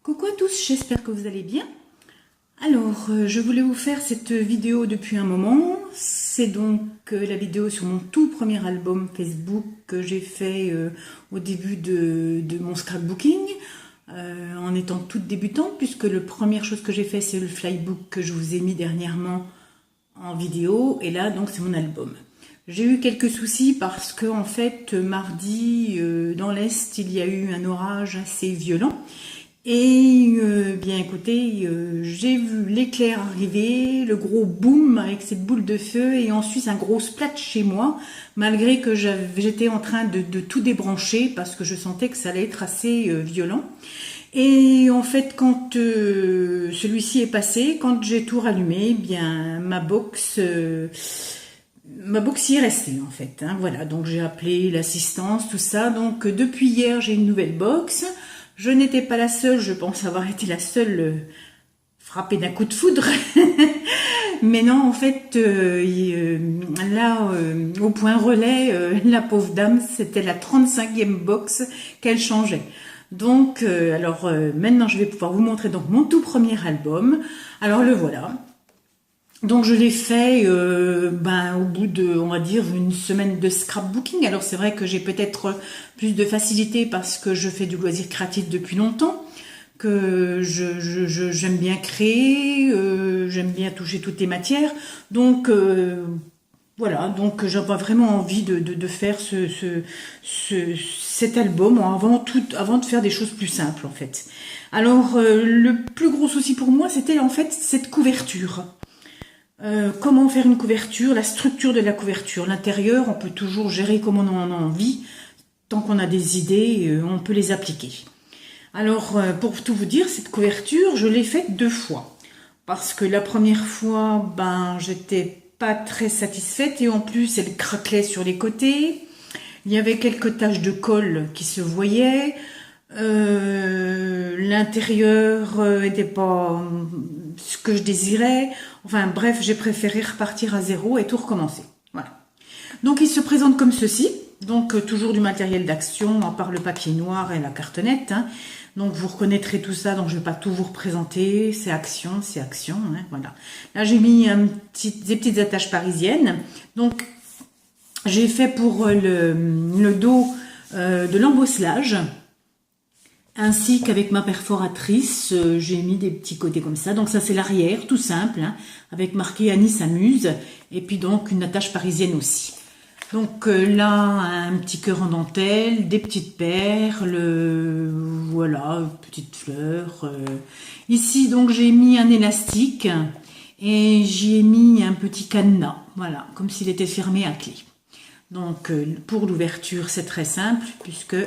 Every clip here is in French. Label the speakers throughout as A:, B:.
A: Coucou à tous, j'espère que vous allez bien. Alors, je voulais vous faire cette vidéo depuis un moment. C'est donc la vidéo sur mon tout premier album Facebook que j'ai fait au début de mon scrapbooking, en étant toute débutante, puisque la première chose que j'ai fait, c'est le flybook que je vous ai mis dernièrement en vidéo. Et là, donc, c'est mon album. J'ai eu quelques soucis parce que, en fait, mardi, dans l'Est, il y a eu un orage assez violent. Et bien écoutez, j'ai vu l'éclair arriver, le gros boom avec cette boule de feu et ensuite un gros splat chez moi, malgré que j'étais en train de tout débrancher parce que je sentais que ça allait être assez violent. Et en fait, quand celui-ci est passé, quand j'ai tout rallumé, bien ma box y est restée en fait. Hein, voilà, donc j'ai appelé l'assistance, tout ça. Donc depuis hier, j'ai une nouvelle box. Je n'étais pas la seule, je pense avoir été la seule frappée d'un coup de foudre. Mais non, en fait, là, au point relais, la pauvre dame, c'était la 35e box qu'elle changeait. Donc, maintenant, je vais pouvoir vous montrer donc mon tout premier album. Alors, le voilà. Donc je l'ai fait au bout de, on va dire, une semaine de scrapbooking. Alors c'est vrai que j'ai peut-être plus de facilité parce que je fais du loisir créatif depuis longtemps, que j'aime bien créer, j'aime bien toucher toutes les matières. Donc voilà, donc j'avais vraiment envie de faire cet album avant de faire des choses plus simples en fait. Alors le plus gros souci pour moi, c'était en fait cette couverture. Comment faire une couverture, la structure de la couverture, l'intérieur, on peut toujours gérer comme on en a envie, tant qu'on a des idées, on peut les appliquer. Alors, pour tout vous dire, cette couverture, je l'ai faite 2 fois, parce que la première fois, j'étais pas très satisfaite, et en plus, elle craquelait sur les côtés, il y avait quelques taches de colle qui se voyaient, l'intérieur n'était pas ce que je désirais. Enfin bref, j'ai préféré repartir à zéro et tout recommencer. Voilà. Donc il se présente comme ceci. Donc toujours du matériel d'action, à part le papier noir et la cartonnette. Hein. Donc vous reconnaîtrez tout ça, donc je ne vais pas tout vous représenter. C'est action, hein, voilà. Là j'ai mis des petites attaches parisiennes. Donc j'ai fait pour le dos de l'embosselage. Ainsi qu'avec ma perforatrice, j'ai mis des petits côtés comme ça. Donc ça c'est l'arrière, tout simple, hein, avec marqué Annie s'amuse. Et puis donc une attache parisienne aussi. Donc là, un petit cœur en dentelle, des petites perles, voilà, petites fleurs. Ici donc j'ai mis un élastique et j'y ai mis un petit cadenas, voilà, comme s'il était fermé à clé. Donc pour l'ouverture c'est très simple puisque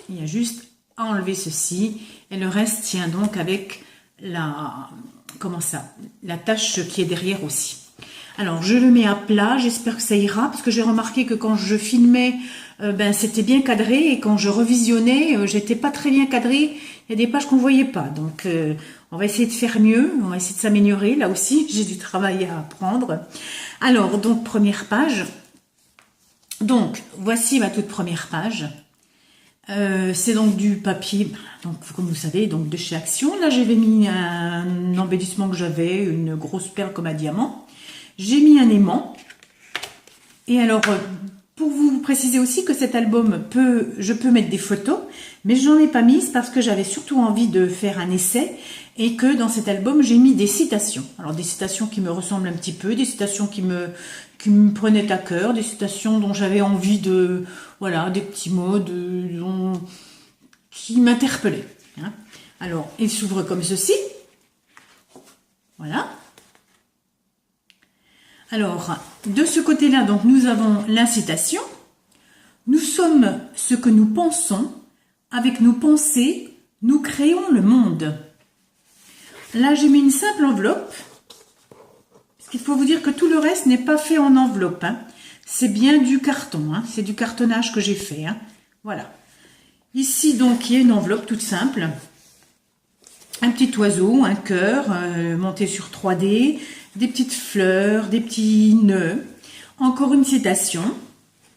A: il y a juste enlever ceci et le reste tient donc avec la tâche qui est derrière aussi. Alors je le mets à plat, j'espère que ça ira parce que j'ai remarqué que quand je filmais c'était bien cadré et quand je revisionnais j'étais pas très bien cadré, il y a des pages qu'on voyait pas, donc on va essayer de faire mieux, on va essayer de s'améliorer, là aussi j'ai du travail à apprendre. Alors donc première page, donc voici ma toute première page. C'est donc du papier, donc comme vous savez, donc de chez Action. Là, j'avais mis un embellissement que j'avais, une grosse perle comme un diamant. J'ai mis un aimant. Et alors, pour vous préciser aussi que cet album, je peux mettre des photos, mais je n'en ai pas mis parce que j'avais surtout envie de faire un essai et que dans cet album, j'ai mis des citations. Alors, des citations qui me ressemblent un petit peu, des citations qui me prenaient à cœur, des citations dont j'avais envie de... Voilà, des petits mots qui m'interpellaient. Hein. Alors, il s'ouvre comme ceci. Voilà. Alors, de ce côté-là, donc nous avons l'incitation. Nous sommes ce que nous pensons. Avec nos pensées, nous créons le monde. Là, j'ai mis une simple enveloppe. Parce qu'il faut vous dire que tout le reste n'est pas fait en enveloppe. Hein. C'est bien du carton, hein. C'est du cartonnage que j'ai fait. Hein. Voilà. Ici, donc, il y a une enveloppe toute simple. Un petit oiseau, un cœur monté sur 3D, des petites fleurs, des petits nœuds. Encore une citation.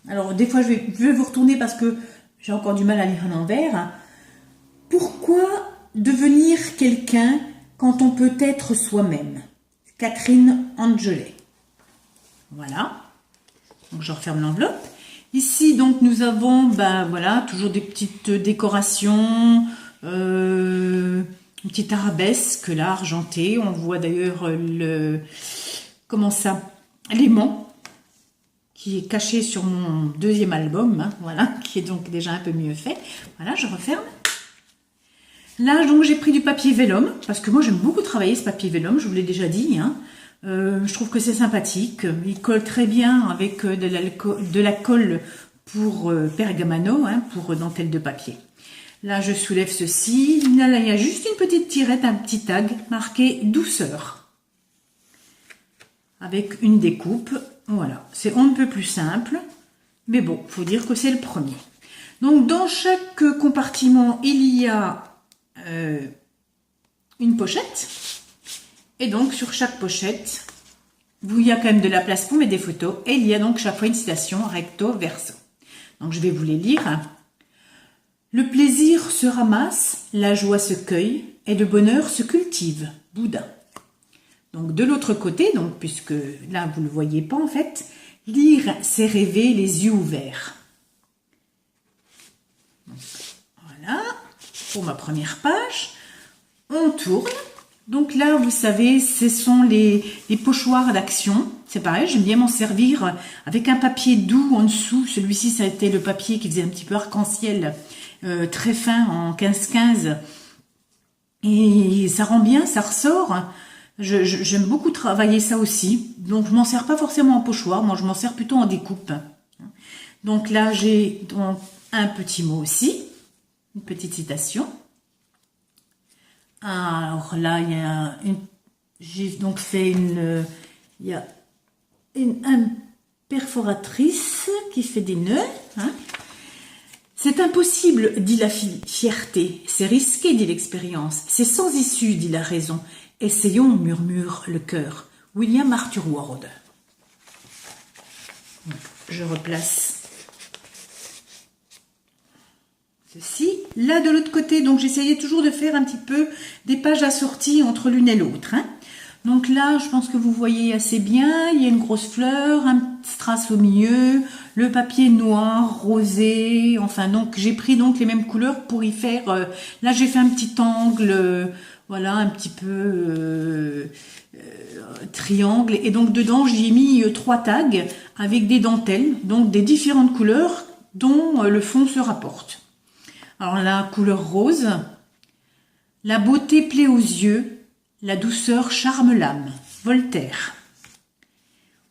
A: Alors, des fois, je vais vous retourner parce que j'ai encore du mal à lire à l'envers. Pourquoi devenir quelqu'un quand on peut être soi-même. Catherine Angelet. Voilà. Donc je referme l'enveloppe. Ici donc nous avons voilà, toujours des petites décorations, une petite arabesque là argentée. On voit d'ailleurs l'aimant qui est caché sur mon deuxième album, hein, voilà, qui est donc déjà un peu mieux fait. Voilà, je referme. Là, donc, j'ai pris du papier vélum, parce que moi, j'aime beaucoup travailler ce papier vélum, je vous l'ai déjà dit. Hein. Je trouve que c'est sympathique. Il colle très bien avec de la colle pour pergamano, hein, pour dentelle de papier. Là, je soulève ceci. Là, il y a juste une petite tirette, un petit tag marqué « Douceur ». Avec une découpe. Voilà, c'est on ne peut plus simple. Mais bon, il faut dire que c'est le premier. Donc, dans chaque compartiment, il y a une pochette. Et donc, sur chaque pochette, il y a quand même de la place pour mettre des photos. Et il y a donc chaque fois une citation recto verso. Donc, je vais vous les lire. Le plaisir se ramasse, la joie se cueille et le bonheur se cultive. Bouddha. Donc, de l'autre côté, donc, puisque là, vous ne le voyez pas en fait, lire, c'est rêver les yeux ouverts. Donc, voilà. Pour ma première page, on tourne. Donc là, vous savez, ce sont les pochoirs d'action. C'est pareil, j'aime bien m'en servir avec un papier doux en dessous. Celui-ci, ça a été le papier qui faisait un petit peu arc-en-ciel, très fin en 15-15. Et ça rend bien, ça ressort. J'aime beaucoup travailler ça aussi. Donc, je m'en sers pas forcément en pochoir. Moi, je m'en sers plutôt en découpe. Donc là, j'ai donc un petit mot aussi. Une petite citation. Alors là, il y a j'ai donc fait il y a une perforatrice qui fait des nœuds. Hein. C'est impossible, dit la fierté. C'est risqué, dit l'expérience. C'est sans issue, dit la raison. Essayons, murmure le cœur. William Arthur Ward. Je replace ceci. Là, de l'autre côté, donc j'essayais toujours de faire un petit peu des pages assorties entre l'une et l'autre. Hein. Donc là, je pense que vous voyez assez bien. Il y a une grosse fleur, un strass au milieu, le papier noir, rosé. Enfin, donc j'ai pris donc les mêmes couleurs pour y faire. Là, j'ai fait un petit angle, voilà, un petit peu triangle. Et donc dedans, j'y ai mis 3 tags avec des dentelles, donc des différentes couleurs dont le fond se rapporte. Alors la couleur rose, la beauté plaît aux yeux, la douceur charme l'âme. Voltaire.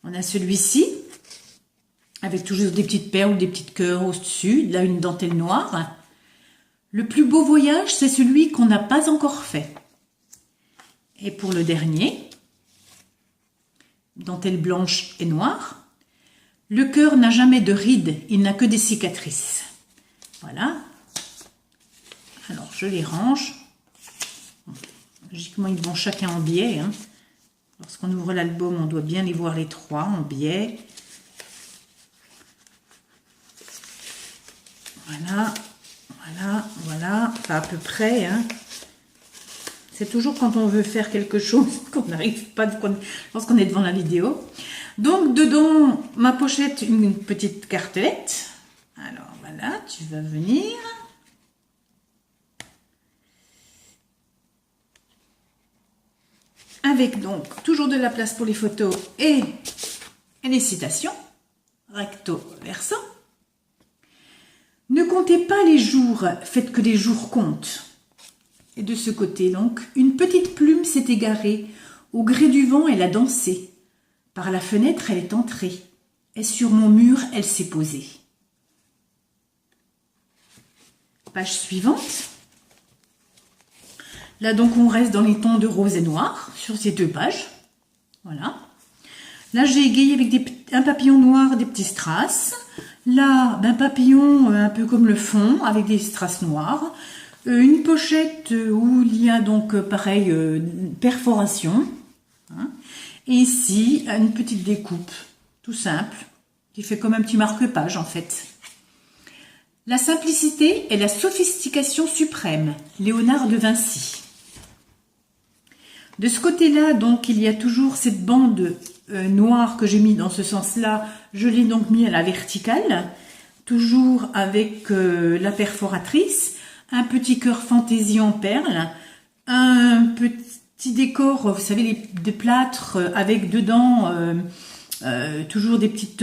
A: On a celui-ci, avec toujours des petites perles ou des petites cœurs au-dessus, là une dentelle noire. Le plus beau voyage, c'est celui qu'on n'a pas encore fait. Et pour le dernier, dentelle blanche et noire, le cœur n'a jamais de rides, il n'a que des cicatrices. Voilà. Alors, je les range. Logiquement, ils vont chacun en biais. Hein. Lorsqu'on ouvre l'album, on doit bien les voir les 3 en biais. Voilà, voilà, voilà. Enfin, à peu près. Hein. C'est toujours quand on veut faire quelque chose qu'on n'arrive pas lorsqu'on est devant la vidéo. Donc, dedans, ma pochette, une petite cartelette. Alors, voilà, tu vas venir. Avec donc toujours de la place pour les photos et les citations, recto verso. Ne comptez pas les jours, faites que les jours comptent. Et de ce côté donc, une petite plume s'est égarée, au gré du vent elle a dansé. Par la fenêtre elle est entrée, et sur mon mur elle s'est posée. Page suivante. Là, donc, on reste dans les tons de rose et noir sur ces 2 pages. Voilà. Là, j'ai égayé avec un papillon noir, des petits strass. Là, un papillon un peu comme le fond, avec des strass noirs. Une pochette où il y a donc, pareil, perforation. Hein. Et ici, une petite découpe, tout simple, qui fait comme un petit marque-page, en fait. La simplicité est la sophistication suprême. Léonard de Vinci. De ce côté-là, donc, il y a toujours cette bande noire que j'ai mis dans ce sens-là. Je l'ai donc mis à la verticale, toujours avec la perforatrice, un petit cœur fantaisie en perles, un petit décor, vous savez, des plâtres avec dedans toujours des petites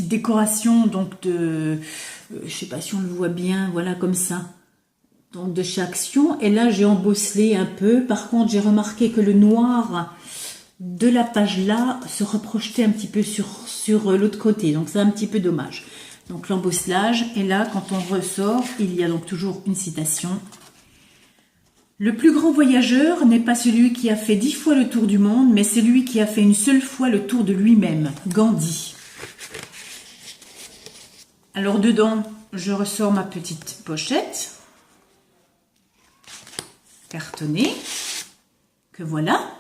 A: décorations, donc de, je sais pas si on le voit bien, voilà comme ça. Donc de chez Action, et là j'ai embosselé un peu. Par contre, j'ai remarqué que le noir de la page là se reprojetait un petit peu sur l'autre côté, donc c'est un petit peu dommage. Donc l'embosselage, et là quand on ressort, il y a donc toujours une citation. Le plus grand voyageur n'est pas celui qui a fait 10 fois le tour du monde, mais celui qui a fait une seule fois le tour de lui-même. Gandhi. Alors dedans, je ressors ma petite pochette cartonnée, que voilà.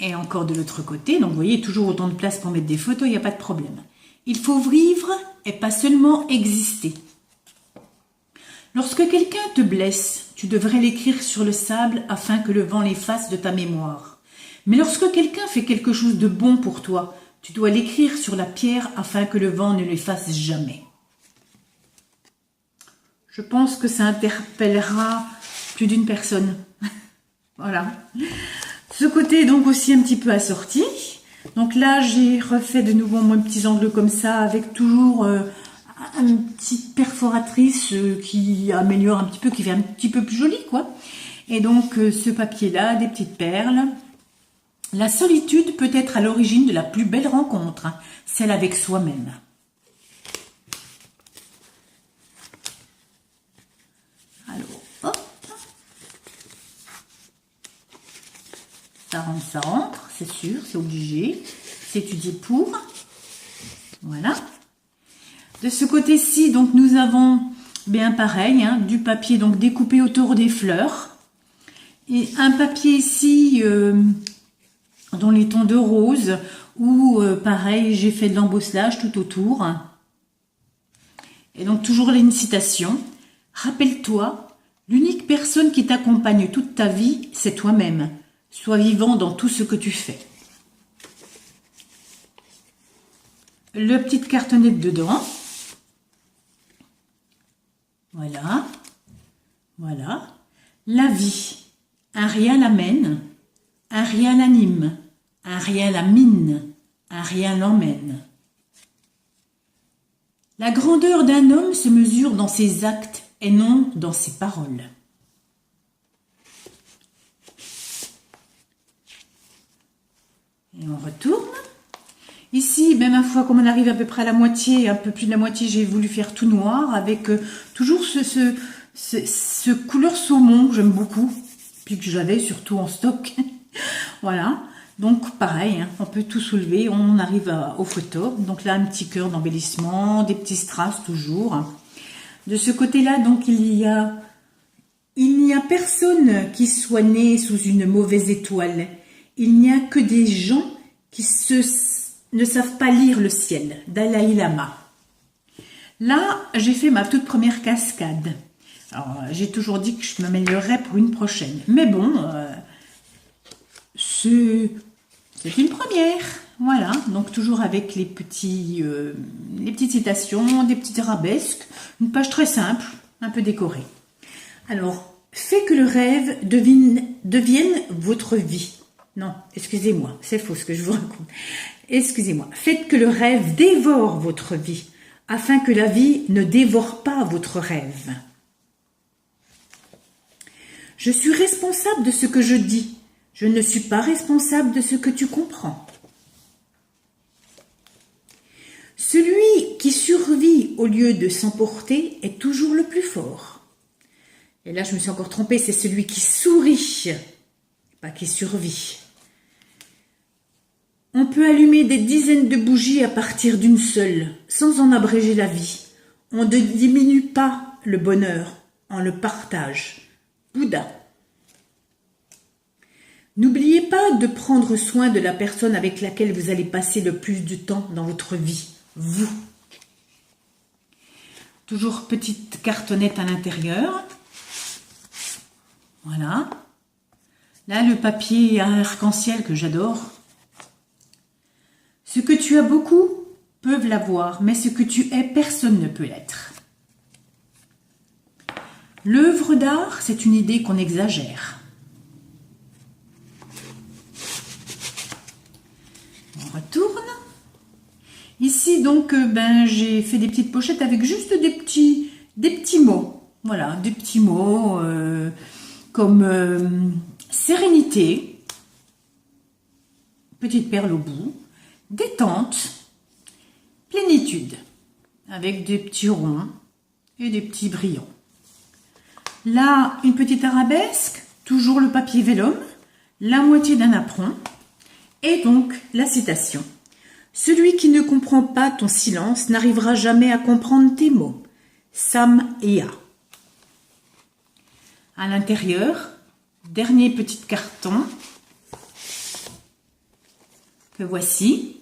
A: Et encore de l'autre côté, donc vous voyez, toujours autant de place pour mettre des photos, il n'y a pas de problème. Il faut vivre et pas seulement exister. Lorsque quelqu'un te blesse, tu devrais l'écrire sur le sable afin que le vent l'efface de ta mémoire. Mais lorsque quelqu'un fait quelque chose de bon pour toi, tu dois l'écrire sur la pierre afin que le vent ne l'efface jamais. Je pense que ça interpellera plus d'une personne. Voilà. Ce côté est donc aussi un petit peu assorti. Donc là, j'ai refait de nouveau mes petits angles comme ça, avec toujours une petite perforatrice qui améliore un petit peu, qui fait un petit peu plus joli, quoi. Et donc, ce papier-là, des petites perles. La solitude peut être à l'origine de la plus belle rencontre, hein, celle avec soi-même. Alors, hop. Ça rentre, c'est sûr, c'est obligé. C'est étudié pour. Voilà. De ce côté-ci, donc nous avons bien pareil, hein, du papier donc découpé autour des fleurs. Et un papier ici dans les tons de rose, où pareil, j'ai fait de l'embosselage tout autour. Et donc toujours là une citation. Rappelle-toi, l'unique personne qui t'accompagne toute ta vie, c'est toi-même. Sois vivant dans tout ce que tu fais. Le petite cartonnette dedans. Voilà. Voilà. La vie. Un rien l'amène. Un rien l'anime. Un rien la mine. Un rien l'emmène. La grandeur d'un homme se mesure dans ses actes et non dans ses paroles. Et on retourne. Ici, même ma foi, comme on arrive à peu près à la moitié, un peu plus de la moitié, j'ai voulu faire tout noir avec toujours ce couleur saumon que j'aime beaucoup, puis que j'avais surtout en stock. Voilà. Donc pareil, hein, on peut tout soulever, on arrive aux photos. Donc là, un petit cœur d'embellissement, des petits strass toujours. De ce côté-là, donc il n'y a personne qui soit né sous une mauvaise étoile. Il n'y a que des gens qui ne savent pas lire le ciel. Dalai Lama. Là, j'ai fait ma toute première cascade. Alors, j'ai toujours dit que je m'améliorerais pour une prochaine. Mais bon, c'est une première. Voilà, donc toujours avec les petites citations, des petites arabesques. Une page très simple, un peu décorée. Alors, faites que le rêve devienne votre vie. Non, excusez-moi, c'est faux ce que je vous raconte. Excusez-moi. Faites que le rêve dévore votre vie, afin que la vie ne dévore pas votre rêve. Je suis responsable de ce que je dis. Je ne suis pas responsable de ce que tu comprends. Celui qui survit au lieu de s'emporter est toujours le plus fort. Et là, je me suis encore trompée, c'est celui qui sourit, pas qui survit. On peut allumer des dizaines de bougies à partir d'une seule, sans en abréger la vie. On ne diminue pas le bonheur, on le partage. Bouddha. N'oubliez pas de prendre soin de la personne avec laquelle vous allez passer le plus de temps dans votre vie, vous. Toujours petite cartonnette à l'intérieur. Voilà. Là, le papier arc-en-ciel que j'adore. Ce que tu as beaucoup peuvent l'avoir, mais ce que tu es, personne ne peut l'être. L'œuvre d'art, c'est une idée qu'on exagère. On retourne. Ici, donc, j'ai fait des petites pochettes avec juste des petits mots. Voilà, des petits mots comme sérénité, petite perle au bout, détente, plénitude, avec des petits ronds et des petits brillants. Là, une petite arabesque, toujours le papier vélum, la moitié d'un apron, et donc la citation. Celui qui ne comprend pas ton silence n'arrivera jamais à comprendre tes mots. Sam Ea. À l'intérieur, dernier petit carton que voici.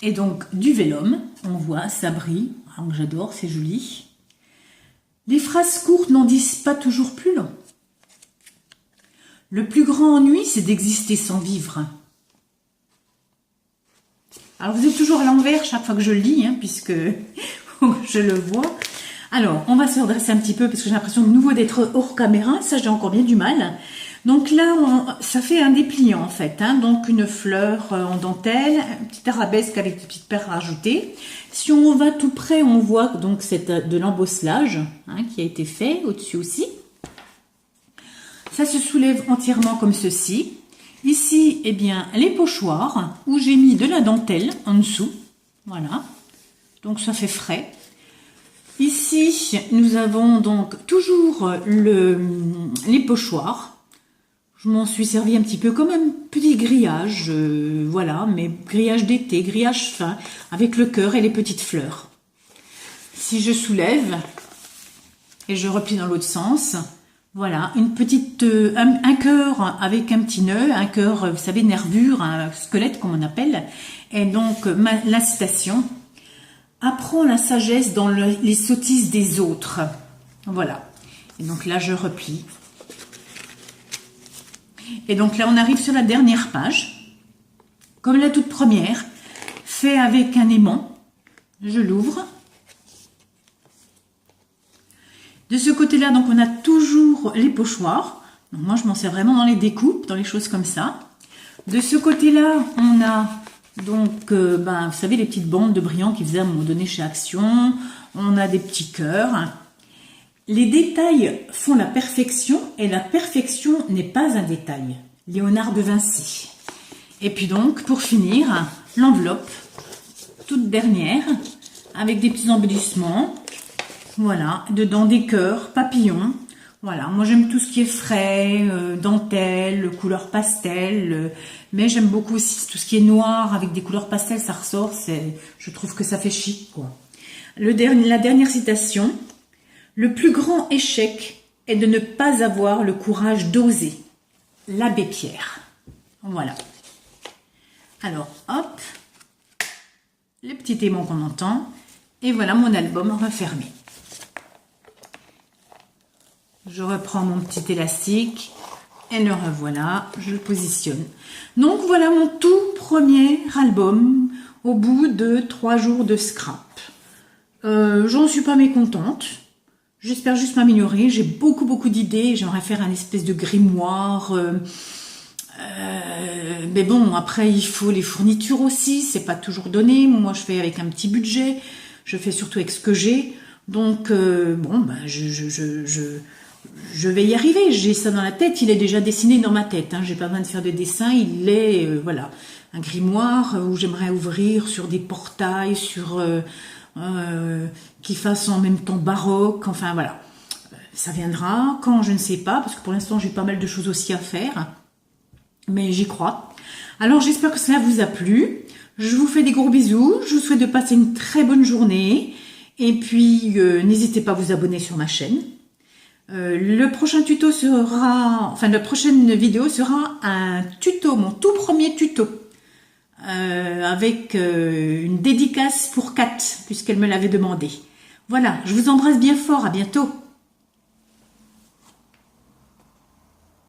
A: Et donc du vélum, on voit, ça brille. Alors, j'adore, c'est joli. Les phrases courtes n'en disent pas toujours plus long. Le plus grand ennui, c'est d'exister sans vivre. Alors, vous êtes toujours à l'envers chaque fois que je le lis, hein, puisque je le vois. Alors, on va se redresser un petit peu, parce que j'ai l'impression de nouveau d'être hors caméra. Ça, j'ai encore bien du mal. Donc là, ça fait un dépliant, en fait. Hein, donc, une fleur en dentelle, un petit arabesque avec des petites perles rajoutées. Si on va tout près, on voit donc de l'embosselage qui a été fait au-dessus aussi. Ça se soulève entièrement comme ceci. Ici, eh bien, les pochoirs où j'ai mis de la dentelle en dessous. Voilà. Donc, ça fait frais. Ici, nous avons donc toujours les pochoirs. Je m'en suis servi un petit peu comme un petit grillage, voilà, mais grillage d'été, grillage fin, avec le cœur et les petites fleurs. Si je soulève et je replie dans l'autre sens, voilà, un cœur avec un petit nœud, un cœur, vous savez, nervure, un squelette comme on appelle, et donc la citation. Apprends la sagesse dans les sottises des autres. Voilà. Et donc là, je replie. Et donc là, on arrive sur la dernière page. Comme la toute première, fait avec un aimant. Je l'ouvre. De ce côté-là, donc, on a toujours les pochoirs. Donc moi, je m'en sers vraiment dans les découpes, dans les choses comme ça. De ce côté-là, on a donc, vous savez, les petites bandes de brillants qu'ils faisaient à un moment donné chez Action. On a des petits cœurs. Les détails font la perfection et la perfection n'est pas un détail. Léonard de Vinci. Et puis donc, pour finir, l'enveloppe, toute dernière, avec des petits embellissements. Voilà, dedans des cœurs, papillons. Voilà, moi j'aime tout ce qui est frais, dentelle, couleur pastel, mais j'aime beaucoup aussi tout ce qui est noir avec des couleurs pastel, ça ressort, je trouve que ça fait chic, quoi. La dernière citation, le plus grand échec est de ne pas avoir le courage d'oser. L'abbé Pierre. Voilà. Alors, hop, les petits aimants qu'on entend, et voilà mon album refermé. Je reprends mon petit élastique et le revoilà, je le positionne. Donc voilà mon tout premier album au bout de 3 jours de scrap. J'en suis pas mécontente. J'espère juste m'améliorer. J'ai beaucoup d'idées. J'aimerais faire un espèce de grimoire. Mais bon, après il faut les fournitures aussi. C'est pas toujours donné. Moi je fais avec un petit budget. Je fais surtout avec ce que j'ai. Donc je vais y arriver, j'ai ça dans la tête, il est déjà dessiné dans ma tête, hein. J'ai pas besoin de faire de dessin, il est, voilà, un grimoire où j'aimerais ouvrir sur des portails, qui fassent en même temps baroque, enfin voilà. Ça viendra, quand je ne sais pas, parce que pour l'instant j'ai pas mal de choses aussi à faire, mais j'y crois. Alors j'espère que cela vous a plu, je vous fais des gros bisous, je vous souhaite de passer une très bonne journée, et puis n'hésitez pas à vous abonner sur ma chaîne. Le prochain tuto sera, enfin la prochaine vidéo sera un tuto, mon tout premier tuto, avec une dédicace pour Kat, puisqu'elle me l'avait demandé. Voilà, je vous embrasse bien fort, à bientôt.